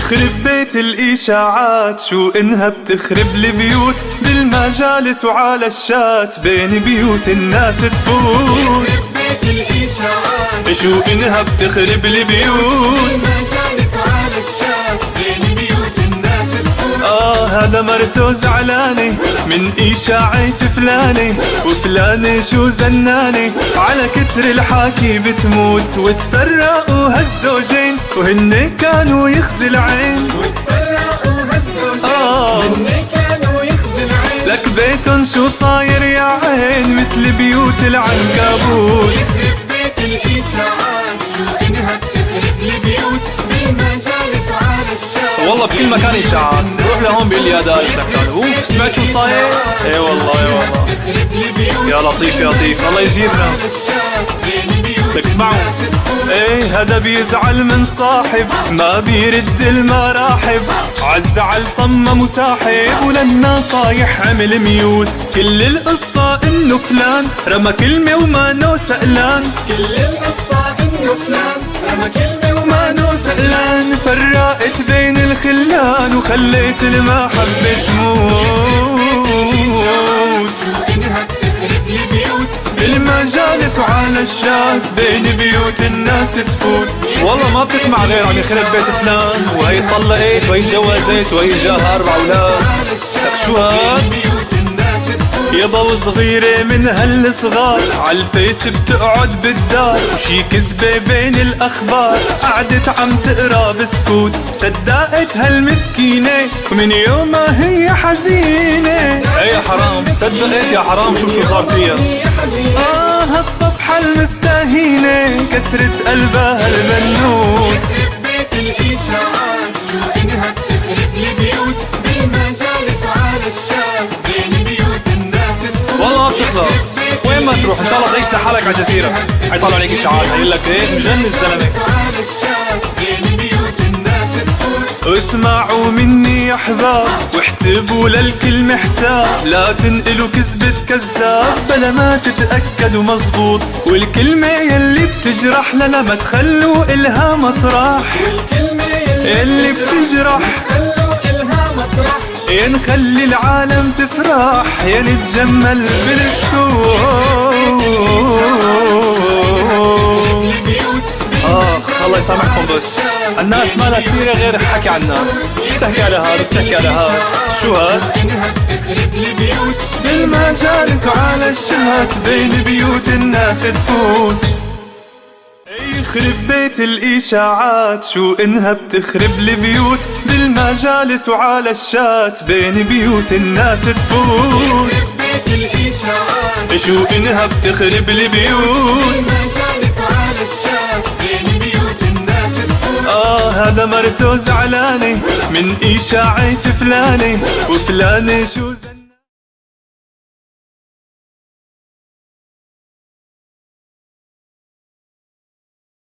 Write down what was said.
يخرب بيت الإشاعات شو إنها بتخرب البيوت بالمجالس وعلى الشات بين بيوت الناس تفوت. يخرب بيت الإشاعات شو إنها بتخرب البيوت بالمجالس وعلى الشات بين بيوت الناس تفوت. هذا مرته زعلانة من إشاعة فلانة وفلانة شو زنانة على كتر الحكي بتموت. وتفرقوا هالزوجين وهن كانوا يخزي العين وتفرقوا هالزوجين وهن كانوا يخزي العين. لك بيتن شو صاير يا عين مثل بيوت العنكبوت. يخرب بيت الإشاعات شو إنها بتخرب البيوت بالمجالس وعلى الشات. والله بكل مكان إشاعات، روح لهون بيقول لي يا داير تحكي اوف سمعت شو صاير؟ اي والله اي والله يا لطيف يا لطيف الله يجيبنا. لك اسمعوا ايه هذا بيزعل من صاحب ما بيرد المراحب عالزعل صمم وساحب وللنصايح عمل ميوت. كل القصة انه فلان رمى كلمة وما نو سألان. كل القصة انه فلان رمى كلمة وما نو سألان. فرقت بين الخلان وخليت المحبة تموت. شو إنها بتخرب البيوت بالمجالس وعلى الشات بين بيوت الناس تفوت. والله ما بتسمع غير عم يخرب بيت فلان وهي طلقت وهي جوزت وهي جاها 4 أولاد. لك شو هاد؟ يابا وصغيرة من هالصغار عالفيس بتقعد بالدار وشي كذبة بين الأخبار قعدت عم تقرا بسكوت. صدقت هالمسكينة ومن يومها هي حزينة. يا حرام صدقت يا حرام شوف شو صار فيها. هالصفحة المستهينة كسرت قلبها البنوت. يخرب بيت الإشاعات شو إنها بتخرب البيوت بالمجالس وعلى الشات بين بيوت الناس تفوت. والله ما بتخلص وين ما تروح ان شاء الله تعيش لحالك على جزيرة. حيطلع عليك اشاعات هيقول لك ايه مجن الزلمة. وعلى الشات بين بيوت الناس تفوت. اسمعوا مني يا احباب واحسبوا للكلمة حساب. لا تنقلوا كذبة كذاب بلا ما تتأكدوا مزبوط. والكلمة يلي بتجرح لنا ما تخلوا إلها مطرح. والكلمة يلي بتجرح خلوا إلها مطرح. يا نخلي العالم تفرح يا نتجمل بالسكوت. الله يسامحكم بس الناس ما لها سيرة غير حكي عن الناس. بتحكي على هذا بتحكي على هذا. شو هاد؟ إنها بتخرب البيوت بالمجالس وعلى الشات بين بيوت الناس تفوت. يخرب بيت الإشاعات شو إنها بتخرب البيوت بالمجالس وعلى الشات بين بيوت الناس تفوت. يخرب بيت الإشاعات شو إنها بتخرب البيوت بالمجالس وعلى الشات بين بيوت الناس تفوت. هذا مرته زعلانة من إشاعة فلانة وفلانة شو